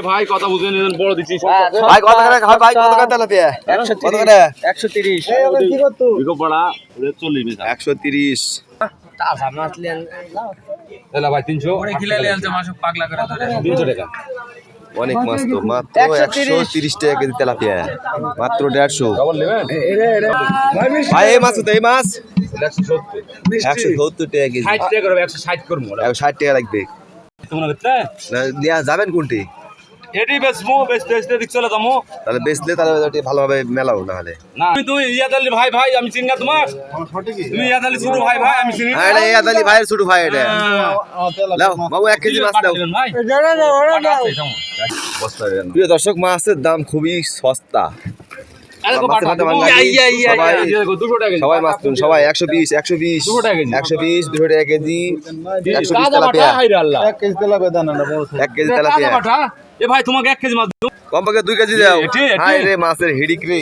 ভাই কথা বুঝে নিলেন বড় দিচ্ছি ভাই কত করে ভাই কত করে তেলাপিয়া 130 কত করে 130 বিকো পড়া 40 মিটার 130 টাকা মাছলেন এলা ভাই 300 পরে খিলালে আলতে মাছ পাগলা করে ধরে 300 টাকা অনেক মাছ তো মাত্র 130 টাকা কেজি তেলাপিয়া মাত্র 150 ডবল নেবেন ভাই এই মাছ তো এই মাছ 170 170 টাকা কেজি 60 টাকা করবে 160 করব 160 টাকা লাগবে তোমরা বেচতে নিয়ে যাবেন কোনটি এডি বেচমু বেচতে দিক চলে যামু তাহলে বেচলে তাহলে ওটা ভালোভাবে মেলাও না হলে না তুমি ইয়াদালি ভাই ভাই আমি চিনি না তোমার তুমি ইয়াদালি ছোট ভাই ভাই আমি চিনি হ্যাঁ এটা ইয়াদালি ভাইয়ের ছোট ভাই এটা লাও বাবু 1 কেজি মাছ দাও ভাই প্রিয় দর্শক মাছের দাম খুবই সস্তা সবাই মাছ তুন সবাই 120 120 120 200 টাকা কেজি 120 তেলাপিয়া 1 কেজি তেলাপিয়া এ ভাই তোমাকে 1 কেজি মাছ কমপক্ষে 2 কেজি দাও হাই রে মাছের হিডিক রে